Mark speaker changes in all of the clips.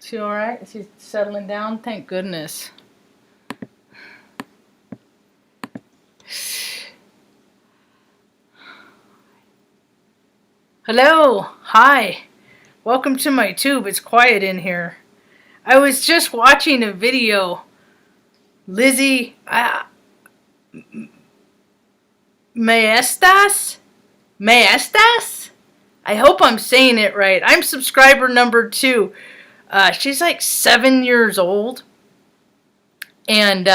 Speaker 1: She all right? She's settling down? Thank goodness. Hello. Hi. Welcome to my tube. It's quiet in here. I was just watching a video. Lizzie Maestas? Maestas? I hope I'm saying it right. I'm subscriber number 2. She's like 7 years old. And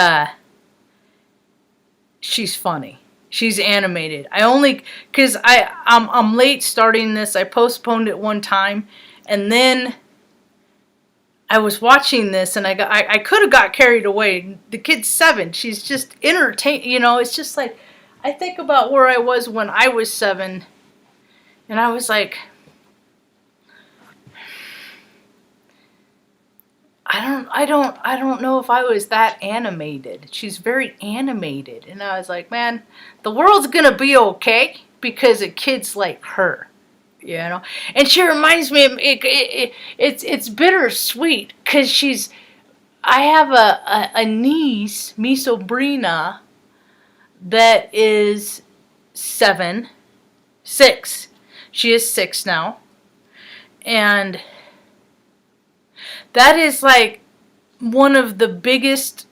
Speaker 1: she's funny. She's animated. Because I'm late starting this. I postponed it one time. And then I was watching this and I could have got carried away. The kid's 7. She's just entertained. It's just like, I think about where I was when I was 7. And I was like, I don't know if I was that animated. She's very animated. And I was like, man, the world's gonna be okay because of kids like her. And she reminds me of it's bittersweet because I have a niece, mi sobrina, that is 6. She is 6 now. And that is like one of the biggest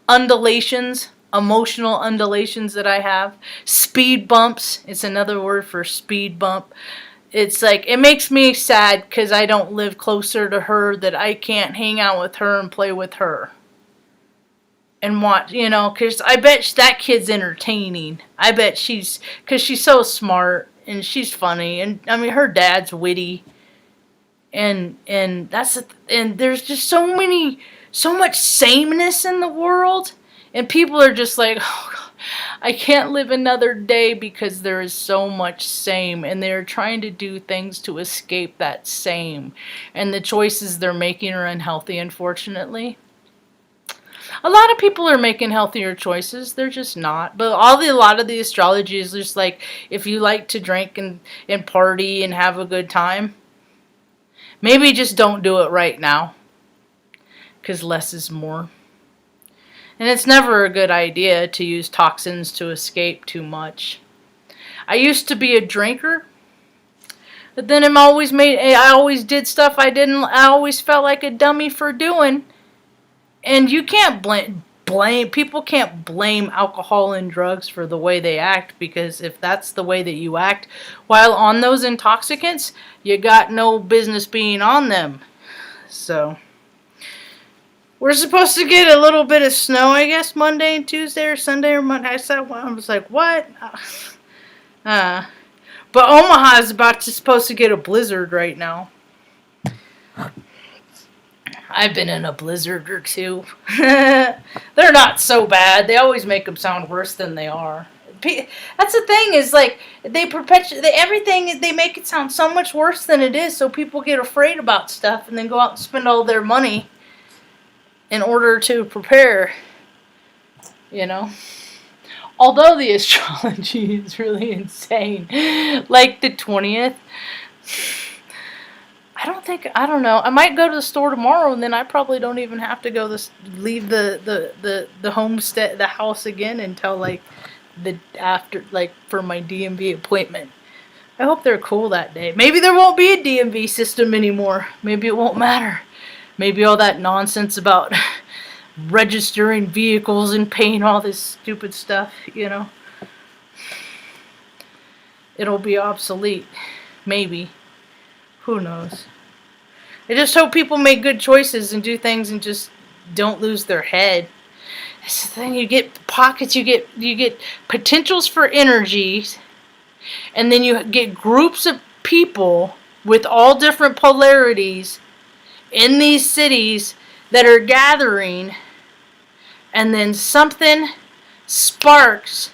Speaker 1: undulations, emotional undulations that I have. Speed bumps. It's another word for speed bump. It's like, it makes me sad because I don't live closer to her, that I can't hang out with her and play with her. And watch, because I bet that kid's entertaining. I bet because she's so smart and she's funny. And I mean, her dad's witty. And there's just so much sameness in the world. And people are just like, oh, God, I can't live another day because there is so much same. And they're trying to do things to escape that same. And the choices they're making are unhealthy, unfortunately. A lot of people are making healthier choices. They're just not. But a lot of the astrology is just like, if you like to drink and party and have a good time, maybe just don't do it right now. Because less is more. And it's never a good idea to use toxins to escape too much. I used to be a drinker. But then I always did stuff I always felt like a dummy for doing. And you can't blame people can't blame alcohol and drugs for the way they act, because if that's the way that you act while on those intoxicants, you got no business being on them. So we're supposed to get a little bit of snow, I guess, Monday and Tuesday or Sunday or Monday. I was like, what? But Omaha is supposed to get a blizzard right now. I've been in a blizzard or two. They're not so bad. They always make them sound worse than they are. That's the thing, is like, they everything, they make it sound so much worse than it is, so people get afraid about stuff and then go out and spend all their money in order to prepare, Although the astrology is really insane. Like the 20th. I don't know. I might go to the store tomorrow, and then I probably don't even have to leave the homestead, the house again until for my DMV appointment. I hope they're cool that day. Maybe there won't be a DMV system anymore. Maybe it won't matter. Maybe all that nonsense about registering vehicles and paying all this stupid stuff, It'll be obsolete. Maybe. Who knows? I just hope people make good choices and do things and just don't lose their head. That's the thing. You get pockets. You get potentials for energies, and then you get groups of people with all different polarities in these cities that are gathering, and then something sparks,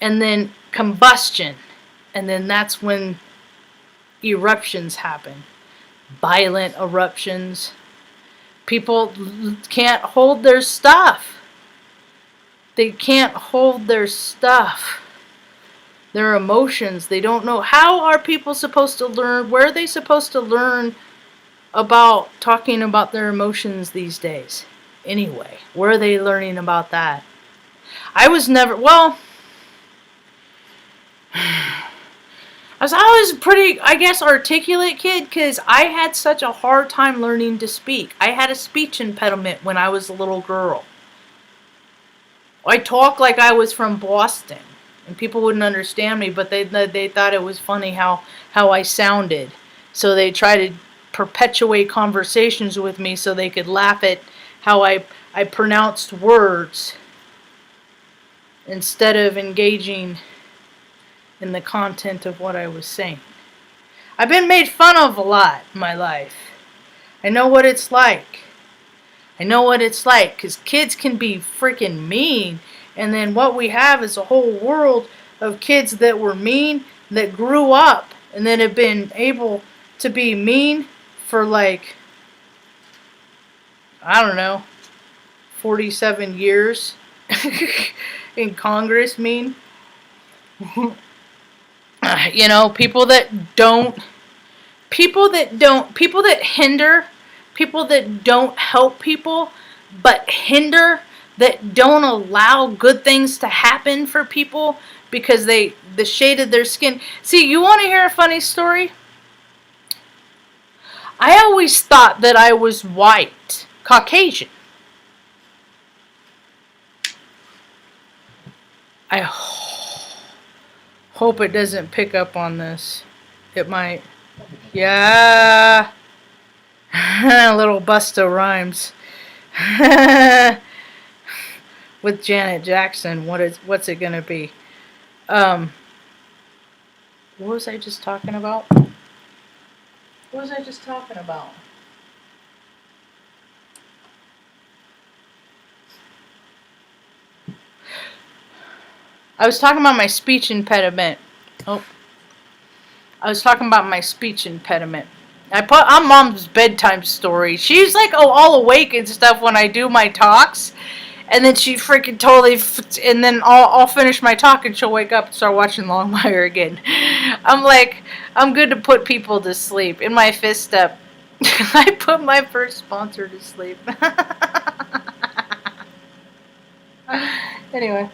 Speaker 1: and then combustion, and then that's when eruptions happen. Violent eruptions. People can't hold their stuff. They can't hold their stuff. Their emotions. They don't know. How are people supposed to learn? Where are they supposed to learn about talking about their emotions these days? Anyway, where are they learning about that? I was never, well, I was always a pretty, I guess, articulate kid because I had such a hard time learning to speak. I had a speech impediment when I was a little girl. I talked like I was from Boston, and people wouldn't understand me, but they thought it was funny how I sounded. So they tried to perpetuate conversations with me so they could laugh at how I pronounced words instead of engaging in the content of what I was saying. I've been made fun of a lot in my life. I know what it's like. I know what it's like because kids can be freaking mean. And then what we have is a whole world of kids that were mean, that grew up, and then have been able to be mean for like, I don't know, 47 years in Congress mean. You know, people that hinder, people that don't help people, but hinder, that don't allow good things to happen for people because the shade of their skin. See, you want to hear a funny story? I always thought that I was white, Caucasian. I hope it doesn't pick up on this. It might. Yeah. A little Busta Rhymes. With Janet Jackson, what's it gonna be? What was I just talking about? What was I just talking about? I was talking about my speech impediment. Oh. I was talking about my speech impediment. I put on Mom's bedtime story. She's like all awake and stuff when I do my talks. And then she freaking totally, and then I'll finish my talk and she'll wake up and start watching Longmire again. I'm like, I'm good to put people to sleep. In my fifth step, I put my first sponsor to sleep. Anyway.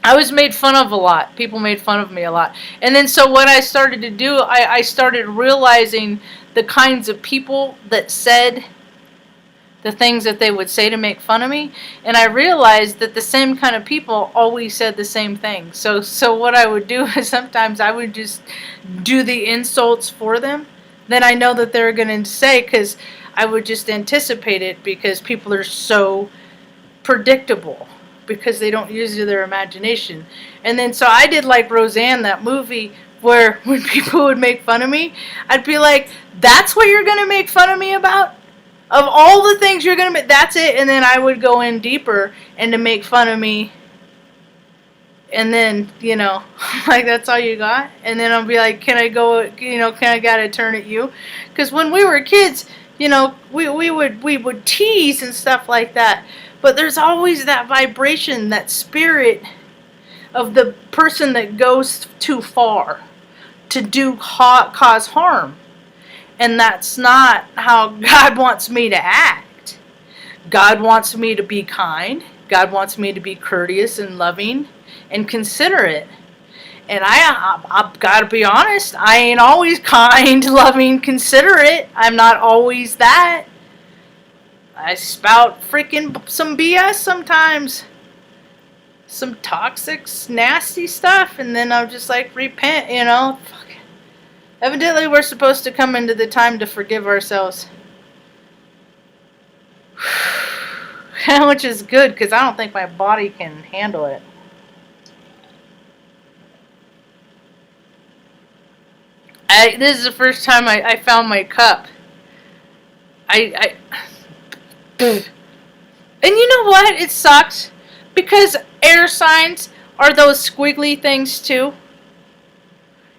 Speaker 1: I was made fun of a lot. People made fun of me a lot. And then so what I started to do, I started realizing the kinds of people that said the things that they would say to make fun of me. And I realized that the same kind of people always said the same thing. So what I would do is sometimes I would just do the insults for them. Then I know that they're going to say, because I would just anticipate it because people are so predictable. Because they don't use their imagination. And then so I did like Roseanne, that movie, where when people would make fun of me, I'd be like, that's what you're going to make fun of me about? Of all the things you're going to make, that's it? And then I would go in deeper and to make fun of me. And then, you know, like, that's all you got? And then I'll be like, can I gotta turn at you? Because when we were kids, you know, we would tease and stuff like that. But there's always that vibration, that spirit of the person that goes too far to cause harm. And that's not how God wants me to act. God wants me to be kind. God wants me to be courteous and loving and considerate. And I've got to be honest, I ain't always kind, loving, considerate. I'm not always that. I spout freaking some BS sometimes. Some toxic, nasty stuff. And then I'm just like, repent, you know. Fuck. Evidently, we're supposed to come into the time to forgive ourselves. Which is good, because I don't think my body can handle it. This is the first time I found my cup. And you know what? It sucks. Because air signs are those squiggly things too.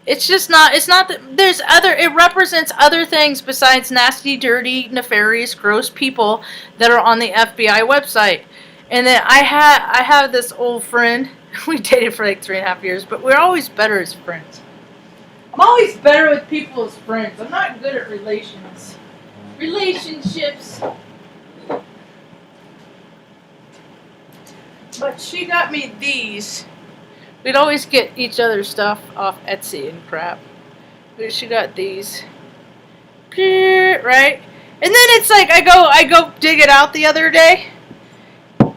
Speaker 1: It's not that it represents other things besides nasty, dirty, nefarious, gross people that are on the FBI website. And then I have this old friend. We dated for like 3.5 years, but we're always better as friends. I'm always better with people as friends. I'm not good at relationships. But she got me these. We'd always get each other's stuff off Etsy and crap. But she got these. Right? And then it's like I go dig it out the other day. And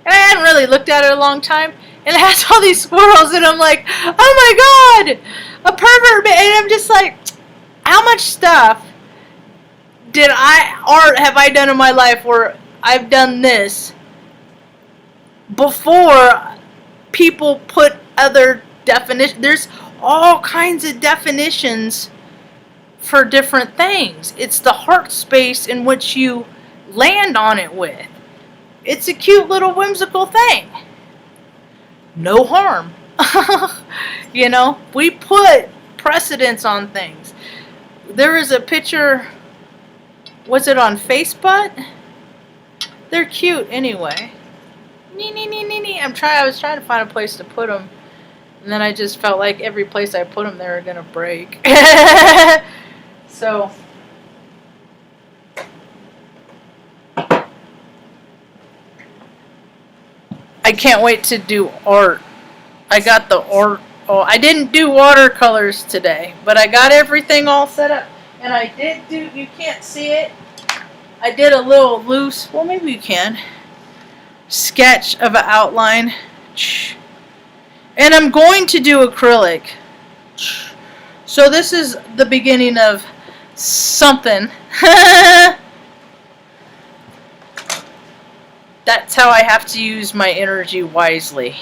Speaker 1: I hadn't really looked at it a long time. And it has all these squirrels and I'm like, oh my god! A pervert! And I'm just like, how much stuff have I done in my life where I've done this before people put other definitions? There's all kinds of definitions for different things. It's the heart space in which you land on it with. It's a cute little whimsical thing. No harm. You know, we put precedence on things. There is a picture, was it on Facebook? They're cute anyway. I was trying to find a place to put them, and then I just felt like every place I put them, they were gonna break. So I can't wait to do art. I got the art. Oh, I didn't do watercolors today, but I got everything all set up, and I did do. You can't see it. I did a little loose. Well, maybe you can. Sketch of an outline, and I'm going to do acrylic. So this is the beginning of something. That's how I have to use my energy wisely.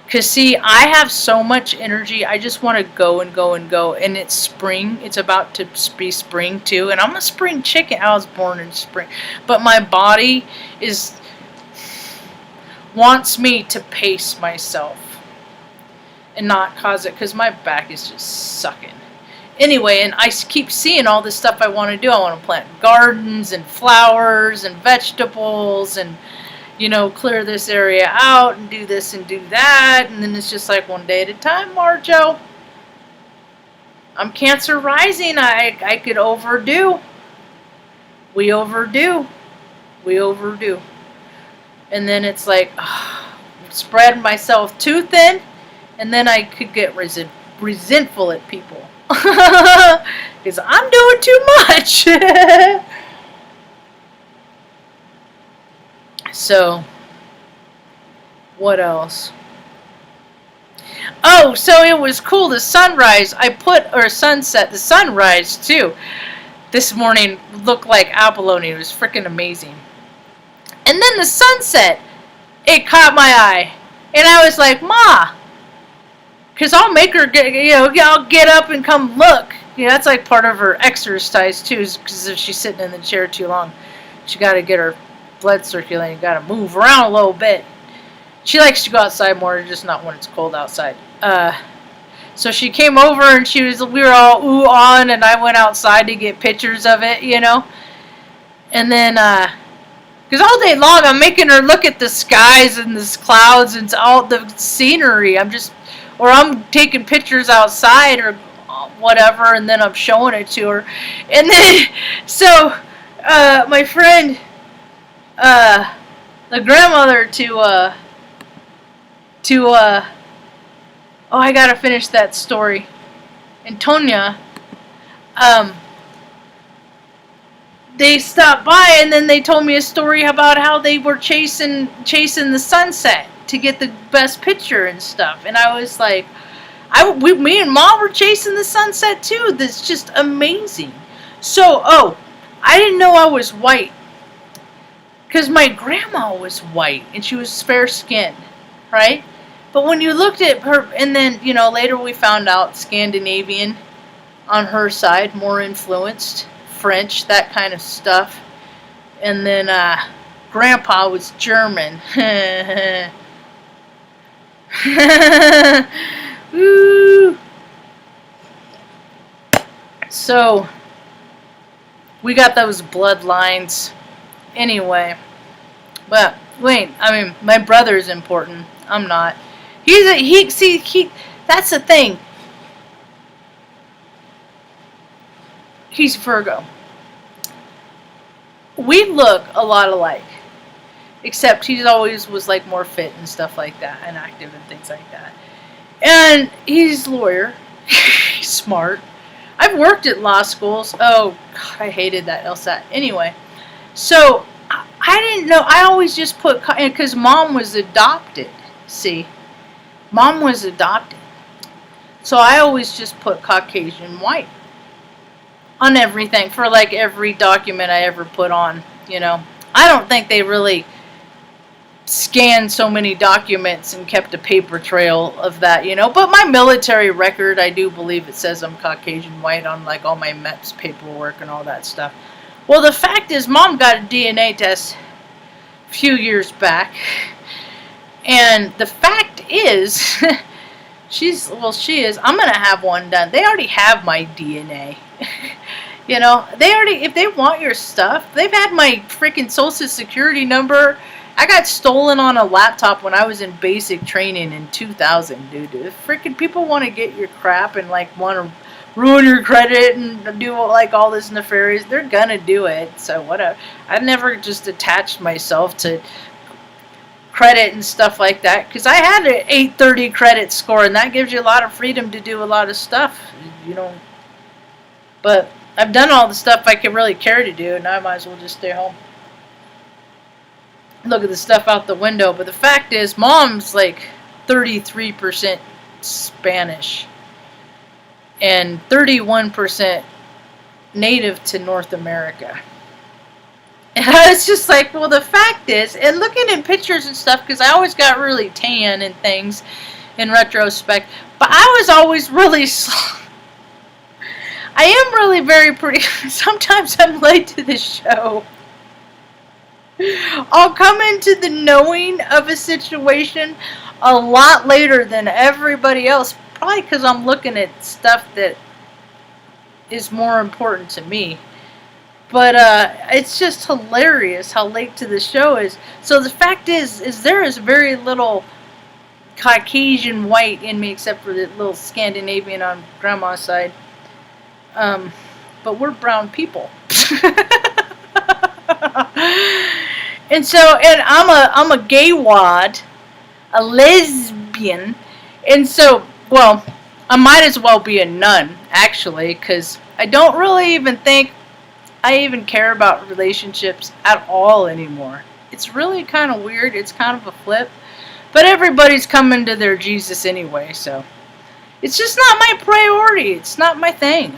Speaker 1: Because see, I have so much energy, I just want to go and go and go. And it's spring, it's about to be spring too. And I'm a spring chicken, I was born in spring. But my body wants me to pace myself and not cause it, because my back is just sucking. Anyway, and I keep seeing all this stuff I want to do. I want to plant gardens and flowers and vegetables and, you know, clear this area out and do this and do that. And then it's just like one day at a time, Marjo. I'm Cancer rising. I could overdo. We overdo. And then it's like, spread myself too thin. And then I could get resentful at people. Because I'm doing too much. So, what else? Oh, so it was cool. The sunrise, or sunset, the sunrise too. This morning looked like abalone. It was freaking amazing. And then the sunset, it caught my eye. And I was like, Ma, because I'll make her I'll get up and come look. You know, that's like part of her exercise too, because if she's sitting in the chair too long, she got to get her blood circulating, got to move around a little bit. She likes to go outside more, just not when it's cold outside. So she came over and we were all ooh on, and I went outside to get pictures of it, you know. And then, because all day long I'm making her look at the skies and the clouds and all the scenery. Or I'm taking pictures outside or whatever, and then I'm showing it to her. And then, so, my friend, the grandmother oh, I gotta finish that story. Antonia, they stopped by and then they told me a story about how they were chasing the sunset to get the best picture and stuff. And I was like, me and Mom were chasing the sunset too. That's just amazing. So, I didn't know I was white. Because my grandma was white and she was fair skinned, right? But when you looked at her, and then, you know, later we found out Scandinavian on her side, more influenced, French, that kind of stuff. And then Grandpa was German. Woo! So, we got those bloodlines. Anyway, but wait, I mean, my brother's important. I'm not. That's the thing. He's Virgo. We look a lot alike. Except he's always was like more fit and stuff like that, and active and things like that. And he's a lawyer. He's smart. I've worked at law schools. Oh, God, I hated that LSAT. Anyway, so I didn't know. I always just put, because mom was adopted. See, mom was adopted. So I always just put Caucasian white on everything for like every document I ever put on, you know. I don't think they really scanned so many documents and kept a paper trail of that, you know. But my military record, I do believe it says I'm Caucasian white on like all my MEPS paperwork and all that stuff. Well, the fact is, mom got a DNA test a few years back, and the fact is, she is. I'm gonna have one done. They already have my DNA. You know, they already, if they want your stuff, they've had my freaking social security number. I got stolen on a laptop when I was in basic training in 2000, dude. If freaking people want to get your crap and like want to ruin your credit and do like all this nefarious, they're gonna do it. So whatever. I never just attached myself to credit and stuff like that, because I had an 830 credit score, and that gives you a lot of freedom to do a lot of stuff, you know. But I've done all the stuff I could really care to do, and I might as well just stay home. Look at the stuff out the window. But the fact is, mom's like 33% Spanish and 31% native to North America. And I was just like, well, the fact is, and looking at pictures and stuff, because I always got really tan and things in retrospect, but I was always really slow. I am really very pretty. Sometimes I'm late to the show. I'll come into the knowing of a situation a lot later than everybody else. Probably because I'm looking at stuff that is more important to me. But it's just hilarious how late to the show is. So the fact is there is very little Caucasian white in me, except for the little Scandinavian on grandma's side. But we're brown people. And so, and I'm a gay wad, a lesbian, and so, well, I might as well be a nun, actually, because I don't really even think I even care about relationships at all anymore. It's really kind of weird. It's kind of a flip, but everybody's coming to their Jesus anyway, so it's just not my priority. It's not my thing.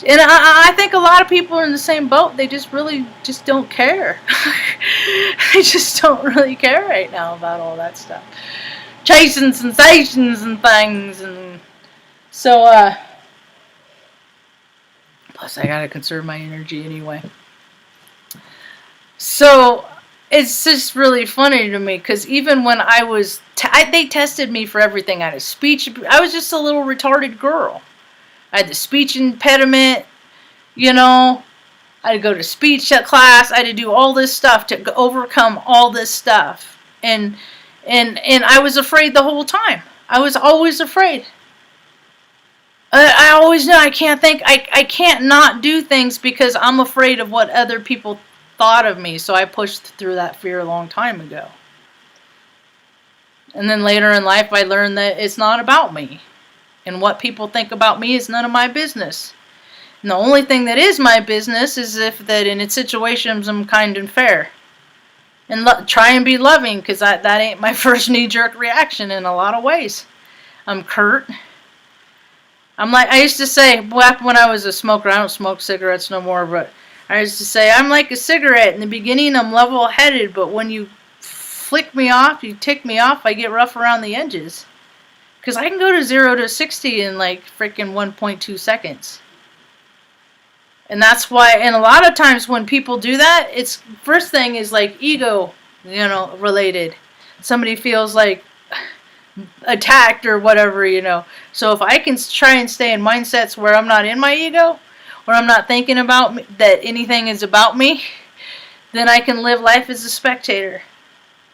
Speaker 1: And I think a lot of people are in the same boat. They just really just don't care. They just don't really care right now about all that stuff. Chasing sensations and things. And so, plus I gotta conserve my energy anyway. So, it's just really funny to me, because even when I was, they tested me for everything. I had a speech, I was just a little retarded girl. I had the speech impediment, you know. I had to go to speech class. I had to do all this stuff to overcome all this stuff. And I was afraid the whole time. I was always afraid. I always know I can't not do things because I'm afraid of what other people thought of me. So I pushed through that fear a long time ago. And then later in life I learned that it's not about me. And what people think about me is none of my business. And the only thing that is my business is if that in its situations I'm kind and fair. And try and be loving, because that ain't my first knee-jerk reaction in a lot of ways. I'm curt. I'm like, I used to say, back when I was a smoker, I don't smoke cigarettes no more, but I used to say, I'm like a cigarette. In the beginning, I'm level-headed, but when you flick me off, you tick me off, I get rough around the edges. Because I can go to 0 to 60 in like freaking 1.2 seconds. And that's why, and a lot of times when people do that, it's, first thing is like ego, you know, related. Somebody feels like attacked or whatever, you know. So if I can try and stay in mindsets where I'm not in my ego, where I'm not thinking about me, that anything is about me, then I can live life as a spectator.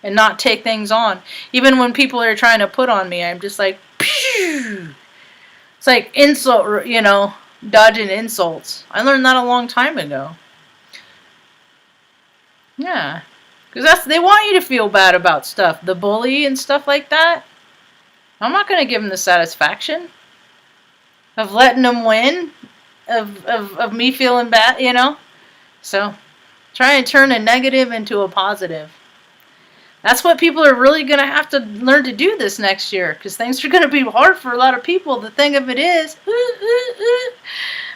Speaker 1: And not take things on. Even when people are trying to put on me, I'm just like, pew! It's like insult, you know. Dodging insults. I learned that a long time ago. Yeah. Because they want you to feel bad about stuff. The bully and stuff like that. I'm not going to give them the satisfaction of letting them win, of me feeling bad, you know? So, try and turn a negative into a positive. That's what people are really going to have to learn to do this next year, because things are going to be hard for a lot of people. The thing of it is,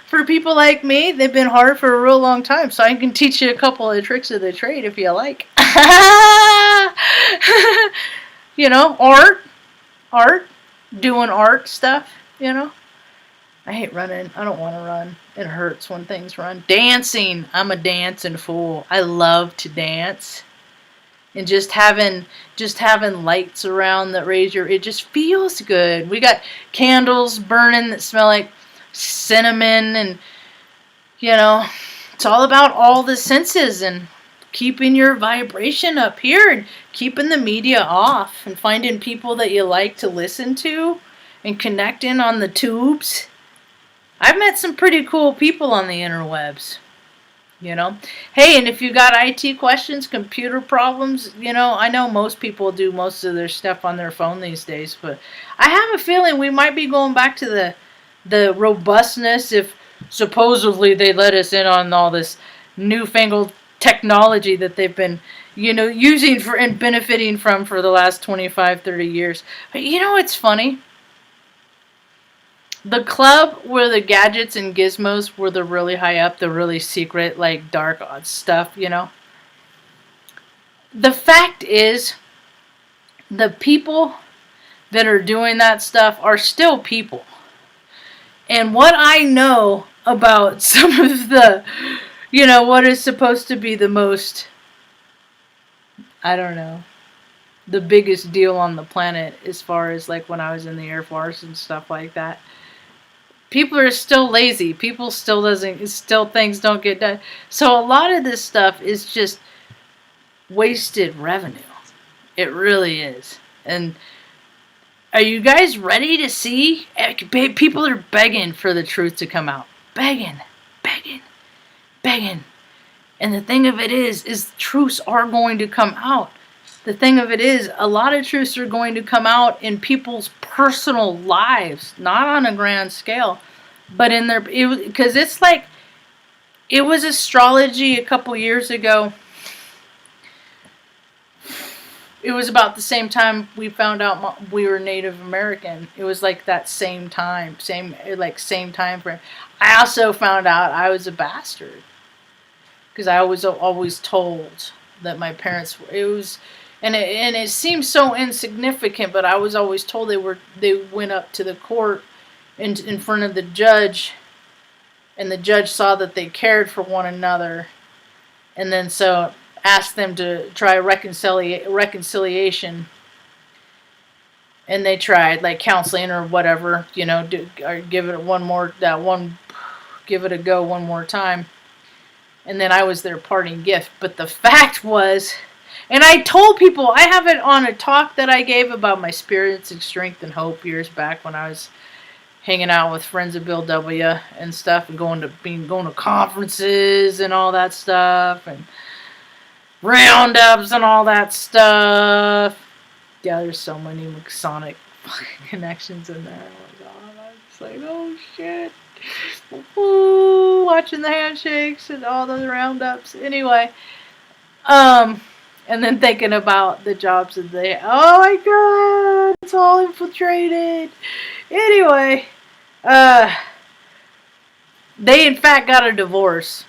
Speaker 1: for people like me, they've been hard for a real long time, so I can teach you a couple of tricks of the trade if you like. You know, art, doing art stuff, you know. I hate running. I don't want to run. It hurts when things run. Dancing. I'm a dancing fool. I love to dance. And just having lights around that raise your, it just feels good. We got candles burning that smell like cinnamon, and you know, it's all about all the senses and keeping your vibration up here and keeping the media off and finding people that you like to listen to and connecting on the tubes. I've met some pretty cool people on the interwebs, you know. Hey, and if you got IT questions, computer problems, you know, I know most people do most of their stuff on their phone these days, but I have a feeling we might be going back to the robustness if supposedly they let us in on all this newfangled technology that they've been, you know, using for and benefiting from for the last 25, 30 years. But you know what's funny? The club where the gadgets and gizmos were the really high up, the really secret, like dark stuff, you know. The fact is, the people that are doing that stuff are still people. And what I know about some of the, you know, what is supposed to be the most, I don't know, the biggest deal on the planet as far as like when I was in the Air Force and stuff like that. People are still lazy. People still things don't get done. So a lot of this stuff is just wasted revenue. It really is. And are you guys ready to see? People are begging for the truth to come out. Begging. And the thing of it is truths are going to come out. The thing of it is, a lot of truths are going to come out in people's personal lives, not on a grand scale, but in their, because it's like, it was astrology a couple years ago. It was about the same time we found out we were Native American. It was like that same time frame. I also found out I was a bastard because I was always told that my parents were. It was. And it seems so insignificant, but I was always told they went up to the court in front of the judge, and the judge saw that they cared for one another, and then so asked them to try reconciliation, and they tried like counseling or whatever, you know, or give it give it a go one more time, and then I was their parting gift. But the fact was. And I told people, I have it on a talk that I gave about my spirits and strength and hope years back when I was hanging out with friends of Bill W. and stuff, and going to conferences and all that stuff, and roundups and all that stuff. Yeah, there's so many Masonic connections in there. Oh my God, I'm just like, oh shit. Woo, watching the handshakes and all those roundups. Anyway, and then thinking about the jobs that they, oh my God, it's all infiltrated. Anyway, they in fact got a divorce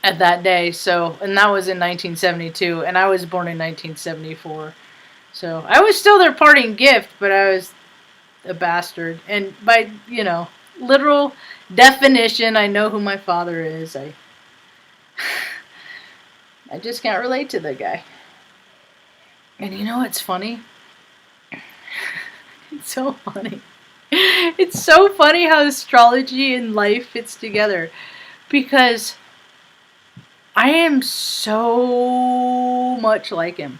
Speaker 1: at that day. So, and that was in 1972, and I was born in 1974. So I was still their parting gift, but I was a bastard. And by, you know, literal definition, I know who my father is. I just can't relate to the guy. And you know what's funny? It's so funny. It's so funny how astrology and life fits together. Because I am so much like him.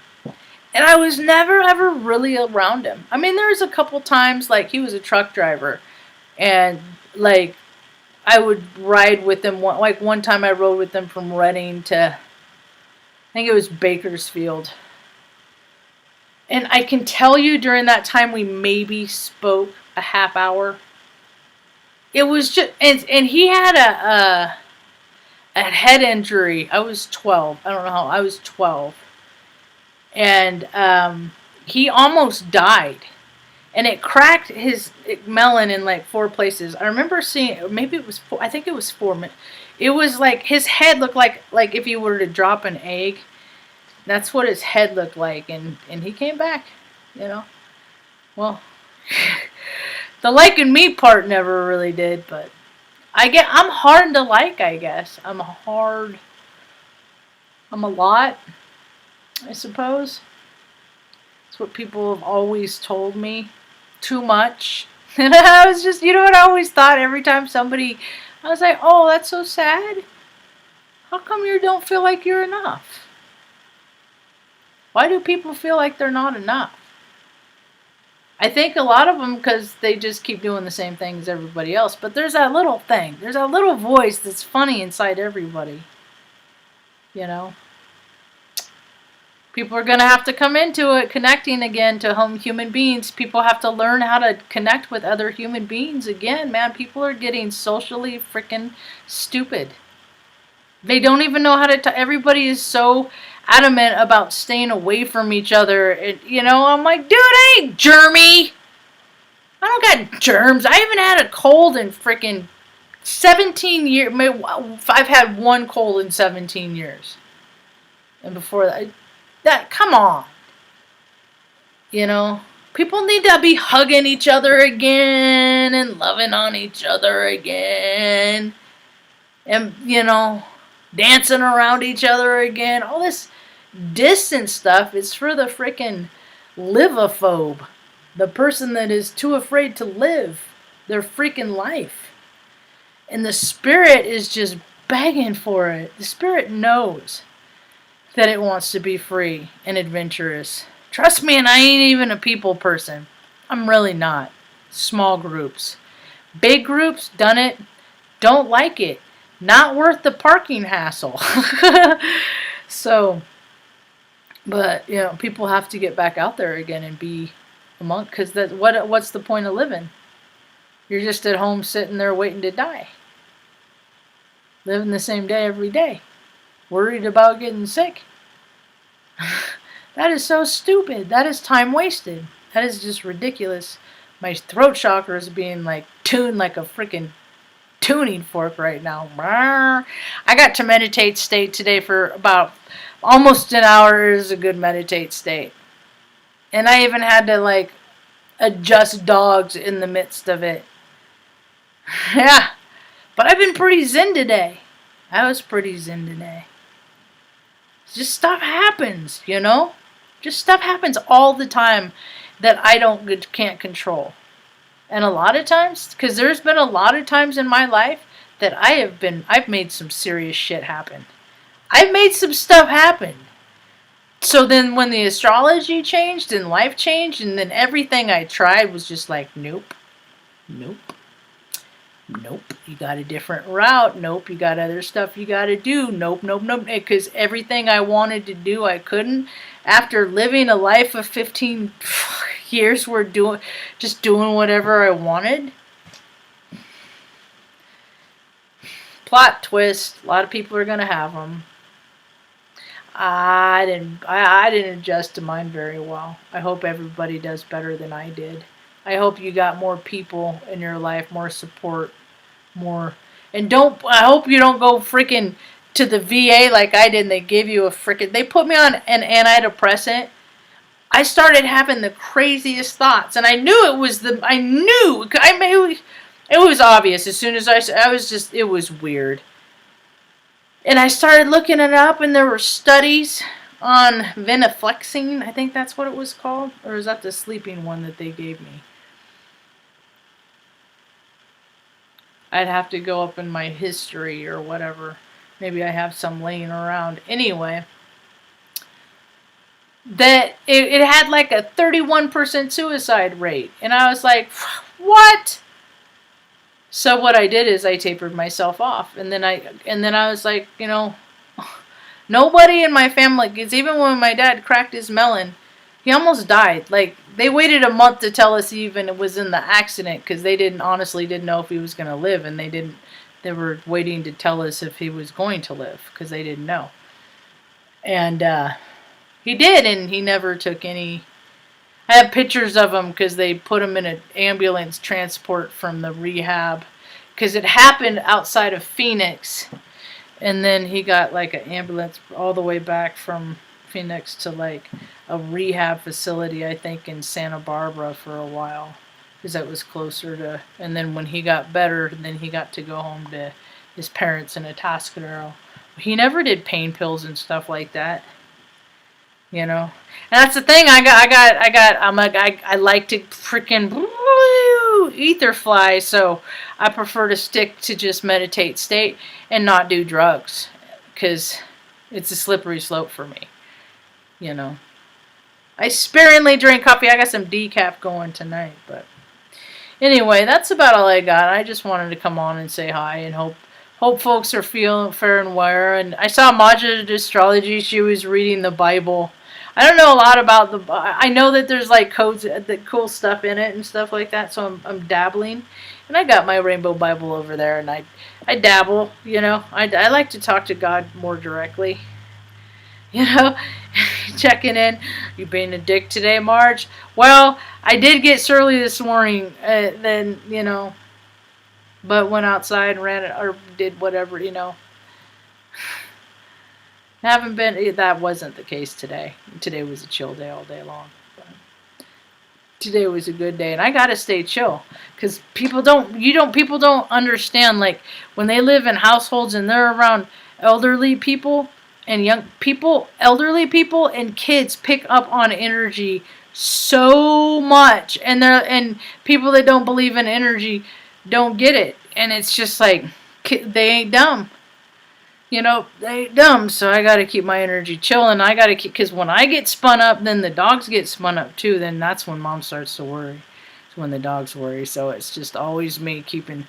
Speaker 1: And I was never ever really around him. I mean, there was a couple times, like, he was a truck driver. And, like, I would ride with them. Like one time I rode with them from Reading to, I think it was Bakersfield. And I can tell you during that time we maybe spoke a half hour. It was just, and he had a head injury. I was 12. I don't know how, I was 12. And he almost died. And it cracked his melon in like 4 places. I remember seeing, maybe it was 4, I think it was 4. It was like, his head looked like if you were to drop an egg. That's what his head looked like. And he came back, you know. Well, the liking me part never really did, but I'm hard to like, I guess. I'm a lot, I suppose. That's what people have always told me. Too much. And I was just, you know what I always thought every time somebody, I was like, oh, that's so sad. How come you don't feel like you're enough? Why do people feel like they're not enough? I think a lot of them because they just keep doing the same thing as everybody else. But there's that little thing. There's that little voice that's funny inside everybody. You know? People are going to have to come into it connecting again to human beings. People have to learn how to connect with other human beings again, man. People are getting socially freaking stupid. They don't even know how to everybody is so adamant about staying away from each other. You know, I'm like, dude, I ain't germy. I don't got germs. I haven't had a cold in freaking 17 years. I've had one cold in 17 years. And before that, come on. You know, people need to be hugging each other again and loving on each other again. And, you know, dancing around each other again. All this distant stuff is for the freaking livophobe. The person that is too afraid to live their freaking life. And the spirit is just begging for it. The spirit knows that it wants to be free and adventurous. Trust me, and I ain't even a people person. I'm really not. Small groups. Big groups, done it. Don't like it. Not worth the parking hassle. So, but, you know, people have to get back out there again and be among, because what's the point of living? You're just at home sitting there waiting to die. Living the same day every day. Worried about getting sick. That is so stupid. That is time wasted. That is just ridiculous. My throat chakra is being like tuned like a freaking tuning fork right now. I got to meditate state today for about almost an hour. It is a good meditate state. And I even had to like adjust dogs in the midst of it. Yeah. But I've been pretty zen today. I was pretty zen today. Just stuff happens, you know? Just stuff happens all the time that I can't control. And a lot of times, because there's been a lot of times in my life that I've made some serious shit happen. I've made some stuff happen. So then when the astrology changed and life changed and then everything I tried was just like, nope, nope. Nope, you got a different route. Nope, you got other stuff you got to do. Nope, nope, nope. Because everything I wanted to do, I couldn't. After living a life of 15 years, just doing whatever I wanted. Plot twist. A lot of people are gonna have them. I didn't adjust to mine very well. I hope everybody does better than I did. I hope you got more people in your life, more support. More, and I hope you don't go freaking to the VA like I did and they give you they put me on an antidepressant. I started having the craziest thoughts and I knew it was it was obvious as soon as it was weird. And I started looking it up and there were studies on venlafaxine, I think that's what it was called, or is that the sleeping one that they gave me? I'd have to go up in my history or whatever. Maybe I have some laying around. Anyway, that it had like a 31% suicide rate. And I was like, what? So what I did is I tapered myself off, and then I was like, nobody in my family, because even when my dad cracked his melon, he almost died. Like, they waited a month to tell us even it was in the accident, because they honestly didn't know if he was going to live, and they were waiting to tell us if he was going to live, because they didn't know. And he did, and he never took any. I have pictures of him because they put him in an ambulance transport from the rehab, because it happened outside of Phoenix, and then he got like an ambulance all the way back from Phoenix to like a rehab facility, I think, in Santa Barbara for a while, because that was closer to. And then when he got better, then he got to go home to his parents in Atascadero. He never did pain pills and stuff like that. And that's the thing. I like to freaking ether fly, so I prefer to stick to just meditate state and not do drugs, because it's a slippery slope for me. I sparingly drink coffee. I got some decaf going tonight, but anyway, that's about all I got. I just wanted to come on and say hi and hope folks are feeling fair and well. And I saw Marge at astrology. She was reading the Bible. I don't know a lot about I know that there's like codes, that cool stuff in it and stuff like that. So I'm dabbling, and I got my Rainbow Bible over there, and I dabble. I like to talk to God more directly. Checking in. You being a dick today, Marge? Well, I did get surly this morning. But went outside and ran it or did whatever. Haven't been. That wasn't the case today. Today was a chill day all day long. But today was a good day, and I gotta stay chill, because people don't understand, like, when they live in households and they're around elderly people and young people, elderly people and kids pick up on energy so much, and people that don't believe in energy don't get it, and it's just like they ain't dumb. They ain't dumb, so I gotta keep my energy chilling. I gotta keep, because when I get spun up, then the dogs get spun up too. Then that's when Mom starts to worry. It's when the dogs worry. So it's just always me keeping